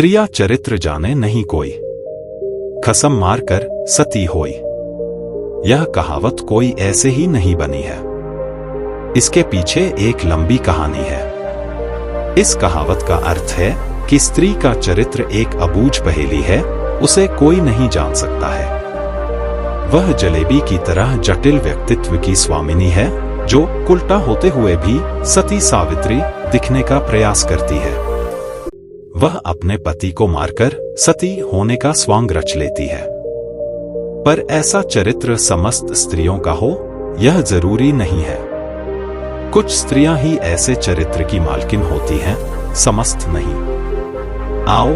स्त्रिया चरित्र जाने नहीं कोई, कसम मारकर सती होई। यह कहावत कोई ऐसे ही नहीं बनी है, इसके पीछे एक लंबी कहानी है। इस कहावत का अर्थ है कि स्त्री का चरित्र एक अबूझ पहेली है, उसे कोई नहीं जान सकता है। वह जलेबी की तरह जटिल व्यक्तित्व की स्वामिनी है, जो उल्टा होते हुए भी सती सावित्री दिखने का प्रयास करती है। वह अपने पति को मारकर सती होने का स्वांग रच लेती है। पर ऐसा चरित्र समस्त स्त्रियों का हो, यह जरूरी नहीं है। कुछ स्त्रियां ही ऐसे चरित्र की मालकिन होती हैं, समस्त नहीं। आओ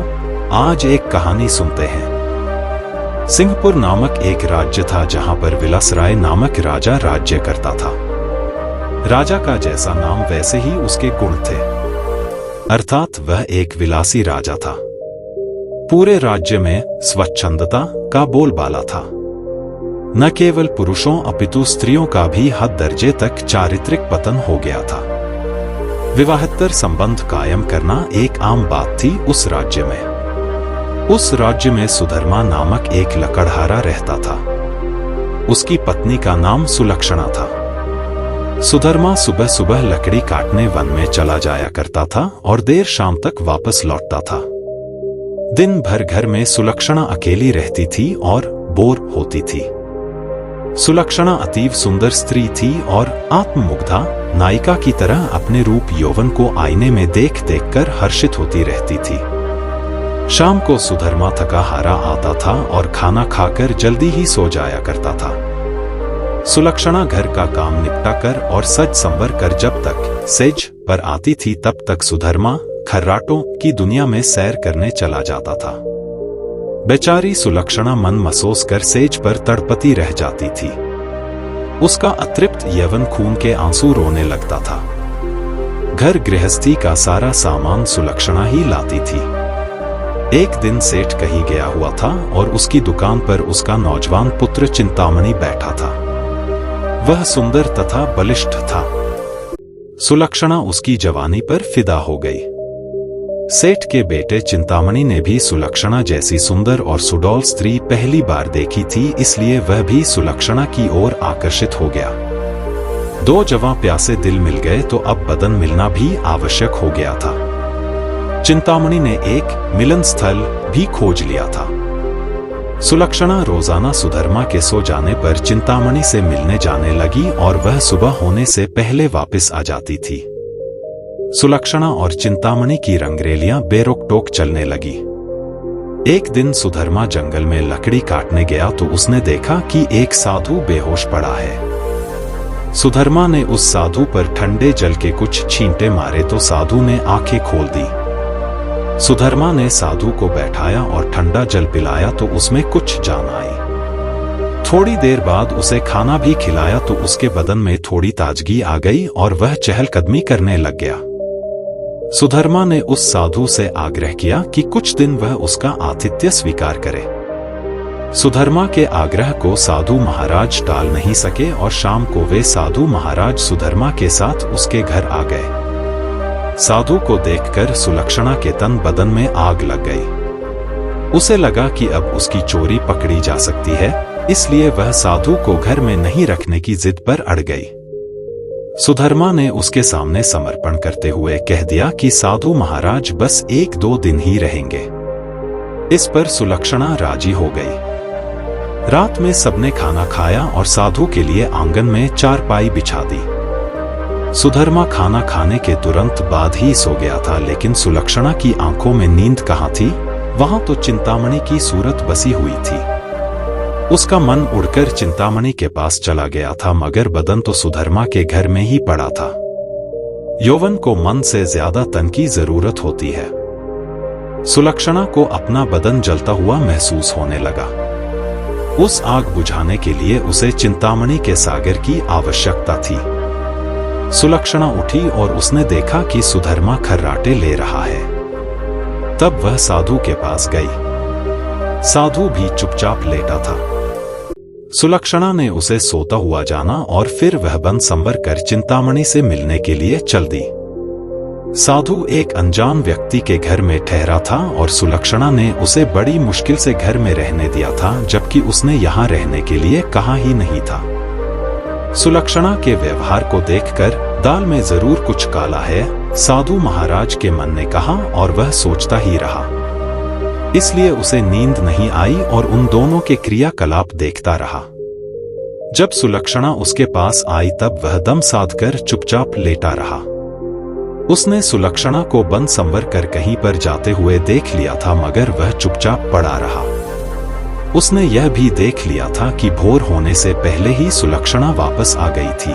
आज एक कहानी सुनते हैं। सिंहपुर नामक एक राज्य था, जहां पर विलासराय नामक राजा राज्य करता था। राजा का जैसा नाम वैसे ही उसके गुण थे, अर्थात वह एक विलासी राजा था। पूरे राज्य में स्वच्छंदता का बोलबाला था। न केवल पुरुषों अपितु स्त्रियों का भी हद दर्जे तक चारित्रिक पतन हो गया था। विवाहेतर संबंध कायम करना एक आम बात थी उस राज्य में। उस राज्य में सुधर्मा नामक एक लकड़हारा रहता था। उसकी पत्नी का नाम सुलक्षणा था। सुधर्मा सुबह सुबह लकड़ी काटने वन में चला जाया करता था और देर शाम तक वापस लौटता था। दिन भर घर में सुलक्षणा अकेली रहती थी और बोर होती थी। सुलक्षणा अतीव सुंदर स्त्री थी और आत्ममुग्धा नायिका की तरह अपने रूप यौवन को आईने में देख देख कर हर्षित होती रहती थी। शाम को सुधर्मा थका हारा आता था और खाना खाकर जल्दी ही सो जाया करता था। सुलक्षणा घर का काम निपटा कर और सज संवर कर जब तक सेज पर आती थी, तब तक सुधर्मा खर्राटों की दुनिया में सैर करने चला जाता था। बेचारी सुलक्षणा मन मसोस कर सेज पर तड़पती रह जाती थी। उसका अतृप्त यौवन खून के आंसू रोने लगता था। घर गृहस्थी का सारा सामान सुलक्षणा ही लाती थी। एक दिन सेठ कहीं गया हुआ था और उसकी दुकान पर उसका नौजवान पुत्र चिंतामणि बैठा था। वह सुंदर तथा बलिष्ठ था। सुलक्षणा उसकी जवानी पर फिदा हो गई। सेठ के बेटे चिंतामणि ने भी सुलक्षणा जैसी सुंदर और सुडौल स्त्री पहली बार देखी थी, इसलिए वह भी सुलक्षणा की ओर आकर्षित हो गया। दो जवां प्यासे दिल मिल गए तो अब बदन मिलना भी आवश्यक हो गया था। चिंतामणि ने एक मिलन स्थल भी खोज लिया था। सुलक्षणा रोजाना सुधर्मा के सो जाने पर चिंतामणि से मिलने जाने लगी और वह सुबह होने से पहले वापस आ जाती थी। सुलक्षणा और चिंतामणि की रंगरेलियां बेरोक टोक चलने लगी। एक दिन सुधर्मा जंगल में लकड़ी काटने गया तो उसने देखा कि एक साधु बेहोश पड़ा है। सुधर्मा ने उस साधु पर ठंडे जल के कुछ छींटे मारे तो साधु ने आंखें खोल दी। सुधर्मा ने साधु को बैठाया और ठंडा जल पिलाया तो उसमें कुछ जान आई। थोड़ी देर बाद उसे खाना भी खिलाया तो उसके बदन में थोड़ी ताजगी आ गई और वह चहलकदमी करने लग गया। सुधर्मा ने उस साधु से आग्रह किया कि कुछ दिन वह उसका आतिथ्य स्वीकार करे। सुधर्मा के आग्रह को साधु महाराज टाल नहीं सके और शाम को वे साधु महाराज सुधर्मा के साथ उसके घर आ गए। साधु को देखकर सुलक्षणा के तन बदन में आग लग गई। उसे लगा कि अब उसकी चोरी पकड़ी जा सकती है, इसलिए वह साधु को घर में नहीं रखने की जिद पर अड़ गई। सुधर्मा ने उसके सामने समर्पण करते हुए कह दिया कि साधु महाराज बस 1-2 दिन ही रहेंगे। इस पर सुलक्षणा राजी हो गई। रात में सबने खाना खाया और साधु के लिए आंगन में चारपाई बिछा दी। सुधर्मा खाना खाने के तुरंत बाद ही सो गया था, लेकिन सुलक्षणा की आंखों में नींद कहाँ थी, वहां तो चिंतामणि की सूरत बसी हुई थी। उसका मन उड़कर चिंतामणि के पास चला गया था, मगर बदन तो सुधर्मा के घर में ही पड़ा था। यौवन को मन से ज्यादा तन की जरूरत होती है। सुलक्षणा को अपना बदन जलता हुआ महसूस होने लगा। उस आग बुझाने के लिए उसे चिंतामणि के सागर की आवश्यकता थी। सुलक्षणा उठी और उसने देखा कि सुधर्मा खर्राटे ले रहा है। तब वह साधु के पास गई। साधु भी चुपचाप लेटा था। सुलक्षणा ने उसे सोता हुआ जाना और फिर वह बन संवर कर चिंतामणि से मिलने के लिए चल दी। साधु एक अनजान व्यक्ति के घर में ठहरा था और सुलक्षणा ने उसे बड़ी मुश्किल से घर में रहने दिया था, जबकि उसने यहाँ रहने के लिए कहा ही नहीं था। सुलक्षणा के व्यवहार को देखकर दाल में जरूर कुछ काला है, साधु महाराज के मन ने कहा, और वह सोचता ही रहा। इसलिए उसे नींद नहीं आई और उन दोनों के क्रियाकलाप देखता रहा। जब सुलक्षणा उसके पास आई तब वह दम साधकर चुपचाप लेटा रहा। उसने सुलक्षणा को बंद संवर कर कहीं पर जाते हुए देख लिया था, मगर वह चुपचाप पड़ा रहा। उसने यह भी देख लिया था कि भोर होने से पहले ही सुलक्षणा वापस आ गई थी।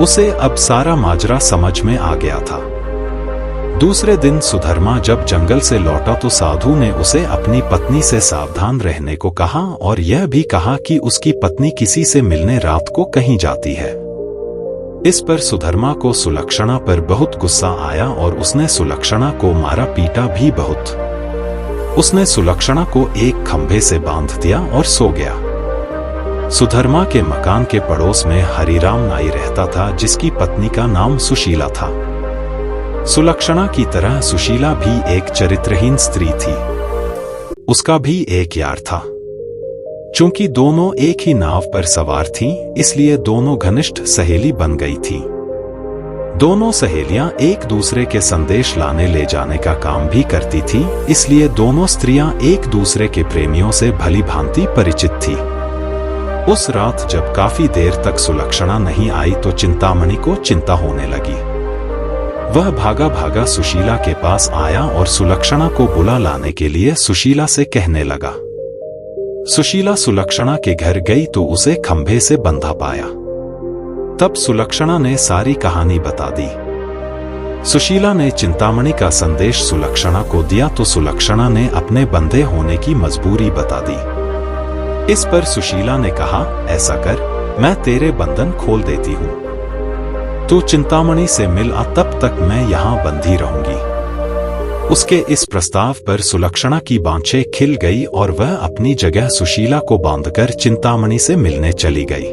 उसे अब सारा माजरा समझ में आ गया था। दूसरे दिन सुधर्मा जब जंगल से लौटा तो साधु ने उसे अपनी पत्नी से सावधान रहने को कहा और यह भी कहा कि उसकी पत्नी किसी से मिलने रात को कहीं जाती है। इस पर सुधर्मा को सुलक्षणा पर बहुत गुस्सा आया और उसने सुलक्षणा को मारा पीटा भी बहुत। उसने सुलक्षणा को एक खंभे से बांध दिया और सो गया। सुधर्मा के मकान के पड़ोस में हरिराम नाई रहता था, जिसकी पत्नी का नाम सुशीला था। सुलक्षणा की तरह सुशीला भी एक चरित्रहीन स्त्री थी। उसका भी एक यार था। चूंकि दोनों एक ही नाव पर सवार थीं, इसलिए दोनों घनिष्ठ सहेली बन गई थीं। दोनों सहेलियां एक दूसरे के संदेश लाने ले जाने का काम भी करती थीं, इसलिए दोनों स्त्रियां एक दूसरे के प्रेमियों से भली भांति परिचित थी। उस रात जब काफी देर तक सुलक्षणा नहीं आई तो चिंतामणि को चिंता होने लगी। वह भागा भागा सुशीला के पास आया और सुलक्षणा को बुला लाने के लिए सुशीला से कहने लगा। सुशीला सुलक्षणा के घर गई तो उसे खंभे से बंधा पाया। तब सुलक्षणा ने सारी कहानी बता दी। सुशीला ने चिंतामणि का संदेश सुलक्षणा को दिया तो सुलक्षणा ने अपने बंधे होने की मजबूरी बता दी। इस पर सुशीला ने कहा, ऐसा कर, मैं तेरे बंधन खोल देती हूं। तू चिंतामणि से मिल आ, तब तक मैं यहां बंधी रहूंगी। उसके इस प्रस्ताव पर सुलक्षणा की बाँछें खिल गई और वह अपनी जगह सुशीला को बांधकर चिंतामणि से मिलने चली गई।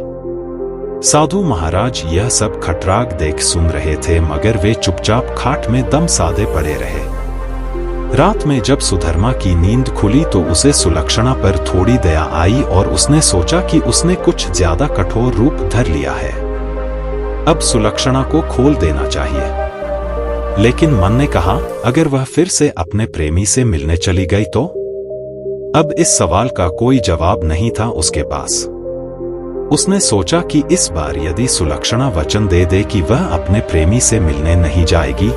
साधु महाराज यह सब खटराग देख सुन रहे थे, मगर वे चुपचाप खाट में दम साधे पड़े रहे। रात में जब सुधर्मा की नींद खुली तो उसे सुलक्षणा पर थोड़ी दया आई और उसने सोचा कि उसने कुछ ज्यादा कठोर रूप धर लिया है। अब सुलक्षणा को खोल देना चाहिए। लेकिन मन ने कहा, अगर वह फिर से अपने प्रेमी से मिलने चली गई तो? अब इस सवाल का कोई जवाब नहीं था उसके पास। उसने सोचा कि इस बार यदि सुलक्षणा वचन दे दे कि वह अपने प्रेमी से मिलने नहीं जाएगी,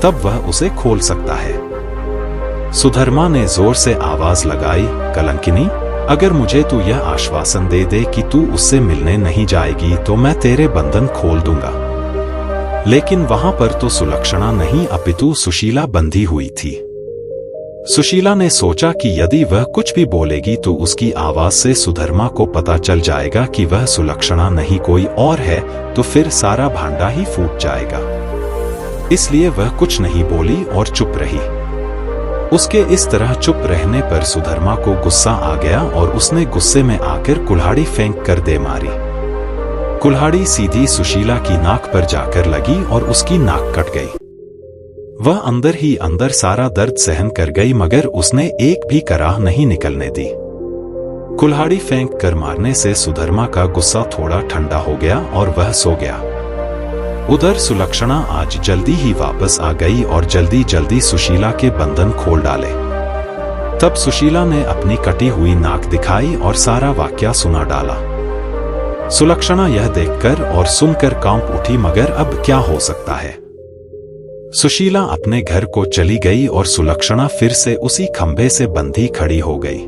तब वह उसे खोल सकता है। सुधर्मा ने जोर से आवाज लगाई, कलंकिनी, अगर मुझे तू यह आश्वासन दे दे कि तू उससे मिलने नहीं जाएगी तो मैं तेरे बंधन खोल दूंगा। लेकिन वहां पर तो सुलक्षणा नहीं अपितु सुशीला बंधी हुई थी। सुशीला ने सोचा कि यदि वह कुछ भी बोलेगी तो उसकी आवाज से सुधर्मा को पता चल जाएगा कि वह सुलक्षणा नहीं कोई और है, तो फिर सारा भांडा ही फूट जाएगा। इसलिए वह कुछ नहीं बोली और चुप रही। उसके इस तरह चुप रहने पर सुधर्मा को गुस्सा आ गया और उसने गुस्से में आकर कुल्हाड़ी फेंक कर दे मारी। कुल्हाड़ी सीधी सुशीला की नाक पर जाकर लगी और उसकी नाक कट गई। वह अंदर ही अंदर सारा दर्द सहन कर गई, मगर उसने एक भी कराह नहीं निकलने दी। कुल्हाड़ी फेंक कर मारने से सुधर्मा का गुस्सा थोड़ा ठंडा हो गया और वह सो गया। उधर सुलक्षणा आज जल्दी ही वापस आ गई और जल्दी जल्दी सुशीला के बंधन खोल डाले। तब सुशीला ने अपनी कटी हुई नाक दिखाई और सारा वाकया सुना डाला। सुलक्षणा यह देखकर और सुनकर कांप उठी, मगर अब क्या हो सकता है। सुशीला अपने घर को चली गई और सुलक्षणा फिर से उसी खंभे से बंधी खड़ी हो गई।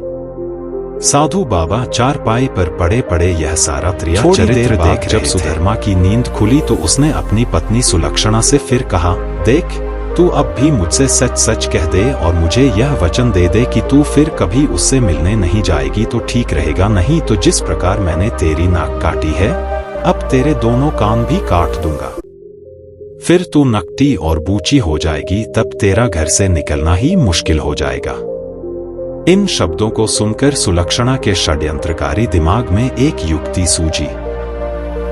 साधु बाबा चारपाई पर पड़े पड़े यह सारा चरित्र देख जब सुधर्मा की नींद खुली तो उसने अपनी पत्नी सुलक्षणा से फिर कहा, देख, तू अब भी मुझसे सच सच कह दे और मुझे यह वचन दे दे कि तू फिर कभी उससे मिलने नहीं जाएगी तो ठीक रहेगा, नहीं तो जिस प्रकार मैंने तेरी नाक काटी है, अब तेरे दोनों कान भी काट दूंगा। फिर तू नकटी और बूची हो जाएगी, तब तेरा घर से निकलना ही मुश्किल हो जाएगा। इन शब्दों को सुनकर सुलक्षणा के षड्यंत्रकारी दिमाग में एक युक्ति सूझी।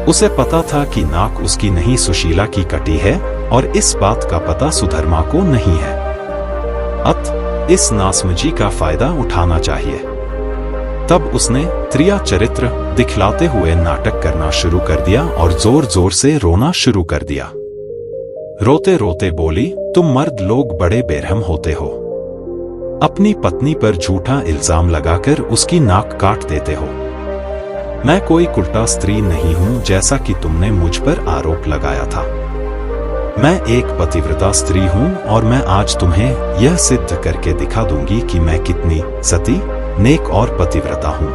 उसे पता था कि नाक उसकी नहीं सुशीला की कटी है और इस बात का पता सुधर्मा को नहीं है। अत इस नासमझी का फायदा उठाना चाहिए। तब उसने त्रिया चरित्र दिखलाते हुए नाटक करना शुरू कर दिया और जोर जोर से रोना शुरू कर दिया। रोते रोते बोली, तुम मर्द लोग बड़े बेरहम होते हो। अपनी पत्नी पर झूठा इल्जाम लगाकर उसकी नाक काट देते हो। मैं कोई कुलटा स्त्री नहीं हूं जैसा कि तुमने मुझ पर आरोप लगाया था। मैं एक पतिव्रता स्त्री हूं और मैं आज तुम्हें यह सिद्ध करके दिखा दूंगी कि मैं कितनी सती, नेक और पतिव्रता हूं।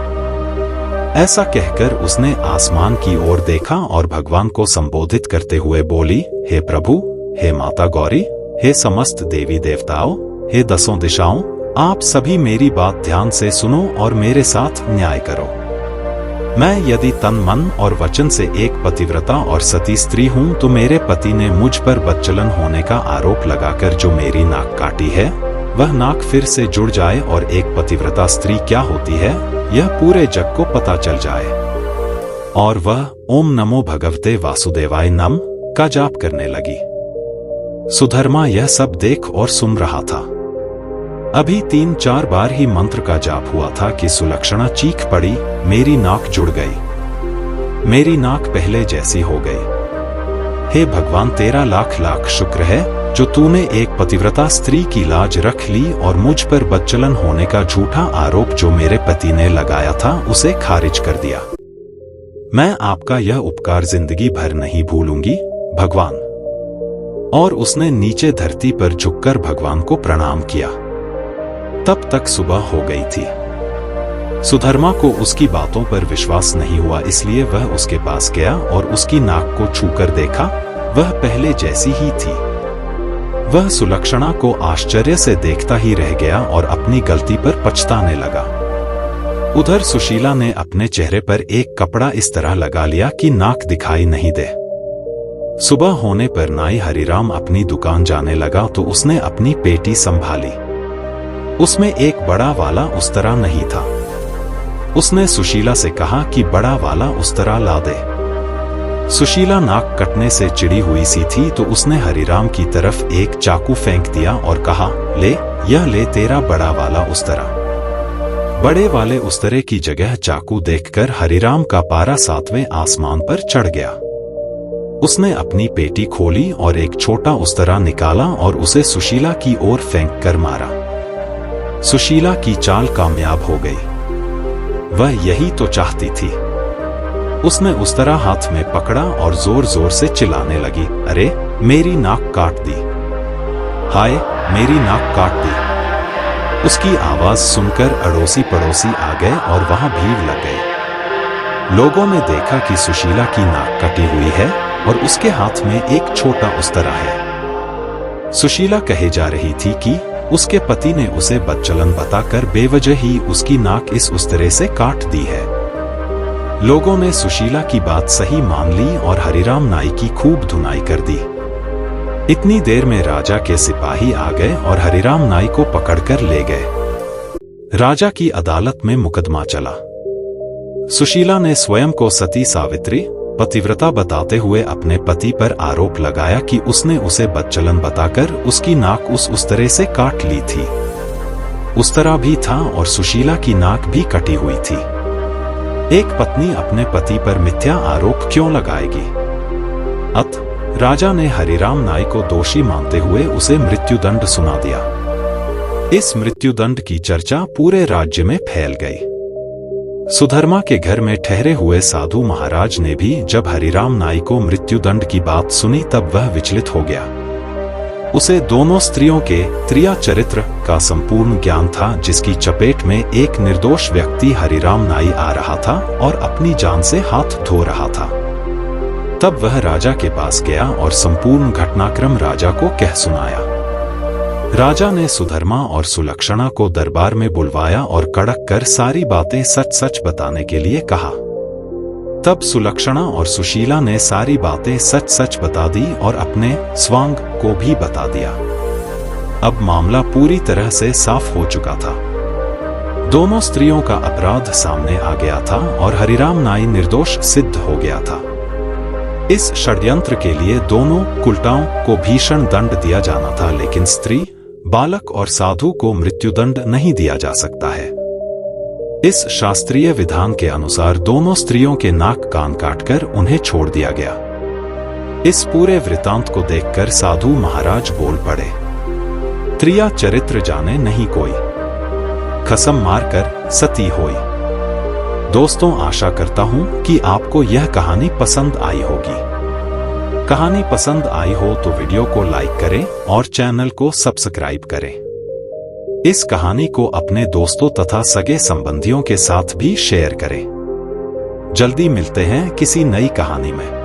ऐसा कहकर उसने आसमान की ओर देखा और भगवान को संबोधित करते हुए बोली, हे प्रभु, हे माता गौरी, हे समस्त देवी देवताओं, हे दसों दिशाओं, आप सभी मेरी बात ध्यान से सुनो और मेरे साथ न्याय करो। मैं यदि तन मन और वचन से एक पतिव्रता और सती स्त्री हूं तो मेरे पति ने मुझ पर बदचलन होने का आरोप लगाकर जो मेरी नाक काटी है वह नाक फिर से जुड़ जाए और एक पतिव्रता स्त्री क्या होती है यह पूरे जग को पता चल जाए और वह ओम नमो भगवते वासुदेवाय नम का जाप करने लगी। सुधर्मा यह सब देख और सुन रहा था। अभी 3-4 बार ही मंत्र का जाप हुआ था कि सुलक्षणा चीख पड़ी, मेरी नाक जुड़ गई, मेरी नाक पहले जैसी हो गई। हे भगवान, तेरा लाख लाख शुक्र है जो तूने एक पतिव्रता स्त्री की लाज रख ली और मुझ पर बदचलन होने का झूठा आरोप जो मेरे पति ने लगाया था उसे खारिज कर दिया। मैं आपका यह उपकार जिंदगी भर नहीं भूलूंगी भगवान। और उसने नीचे धरती पर झुककर भगवान को प्रणाम किया। तब तक सुबह हो गई थी। सुधर्मा को उसकी बातों पर विश्वास नहीं हुआ, इसलिए वह उसके पास गया और उसकी नाक को छूकर देखा, वह पहले जैसी ही थी। वह सुलक्षणा को आश्चर्य से देखता ही रह गया और अपनी गलती पर पछताने लगा। उधर सुशीला ने अपने चेहरे पर एक कपड़ा इस तरह लगा लिया कि नाक दिखाई नहीं दे। सुबह होने पर नाई हरिराम अपनी दुकान जाने लगा तो उसने अपनी पेटी संभाली। उसमें एक बड़ा वाला उस्तरा नहीं था। उसने सुशीला से कहा कि बड़ा वाला उस्तरा ला दे। सुशीला नाक कटने से चिड़ी हुई सी थी तो उसने हरिराम की तरफ एक चाकू फेंक दिया और कहा, ले, यह ले तेरा बड़ा वाला उस्तरा। बड़े वाले उस्तरे की जगह चाकू देखकर हरिराम का पारा 7वें आसमान पर चढ़ गया। उसने अपनी पेटी खोली और एक छोटा उस्तरा निकाला और उसे सुशीला की ओर फेंक कर मारा। सुशीला की चाल कामयाब हो गई। वह यही तो चाहती थी। उसने उस्तरा हाथ में पकड़ा और जोर जोर से चिल्लाने लगी, अरे मेरी नाक काट दी, हाय मेरी नाक काट दी। उसकी आवाज सुनकर अड़ोसी पड़ोसी आ गए और वहां भीड़ लग गई। लोगों ने देखा कि सुशीला की नाक कटी हुई है और उसके हाथ में एक छोटा उस्तरा है। सुशीला कहे जा रही थी कि उसके पति ने उसे बदचलन बताकर बेवजह ही उसकी नाक इस उस्तरे से काट दी है। लोगों ने सुशीला की बात सही मान ली और हरिराम नाई की खूब धुनाई कर दी। इतनी देर में राजा के सिपाही आ गए और हरिराम नाई को पकड़कर ले गए। राजा की अदालत में मुकदमा चला। सुशीला ने स्वयं को सती सावित्री पतिव्रता बताते हुए अपने पति पर आरोप लगाया कि उसने उसे बदचलन बताकर उसकी नाक उस उस्तरे से काट ली थी। उस्तरा भी था और सुशीला की नाक भी कटी हुई थी। एक पत्नी अपने पति पर मिथ्या आरोप क्यों लगाएगी? अत राजा ने हरिराम नाई को दोषी मानते हुए उसे मृत्युदंड सुना दिया। इस मृत्युदंड की चर्चा पूरे राज्य में फैल गई। सुधर्मा के घर में ठहरे हुए साधु महाराज ने भी जब हरिराम नाई को मृत्युदंड की बात सुनी तब वह विचलित हो गया। उसे दोनों स्त्रियों के त्रिया चरित्र का संपूर्ण ज्ञान था, जिसकी चपेट में एक निर्दोष व्यक्ति हरिराम नाई आ रहा था और अपनी जान से हाथ धो रहा था। तब वह राजा के पास गया और संपूर्ण घटनाक्रम राजा को कह सुनाया। राजा ने सुधर्मा और सुलक्षणा को दरबार में बुलवाया और कड़क कर सारी बातें सच सच बताने के लिए कहा। तब सुलक्षणा और सुशीला ने सारी बातें सच सच बता दी और अपने स्वांग को भी बता दिया। अब मामला पूरी तरह से साफ हो चुका था। दोनों स्त्रियों का अपराध सामने आ गया था और हरिराम नाई निर्दोष सिद्ध हो गया था। इस षड्यंत्र के लिए दोनों कुलटाओं को भीषण दंड दिया जाना था, लेकिन स्त्री, बालक और साधु को मृत्युदंड नहीं दिया जा सकता है। इस शास्त्रीय विधान के अनुसार दोनों स्त्रियों के नाक कान काटकर उन्हें छोड़ दिया गया। इस पूरे वृतांत को देखकर साधु महाराज बोल पड़े, त्रिया चरित्र जाने नहीं कोई, कसम मारकर सती होई। दोस्तों, आशा करता हूं कि आपको यह कहानी पसंद आई होगी। कहानी पसंद आई हो तो वीडियो को लाइक करें और चैनल को सब्सक्राइब करें। इस कहानी को अपने दोस्तों तथा सगे संबंधियों के साथ भी शेयर करें। जल्दी मिलते हैं किसी नई कहानी में।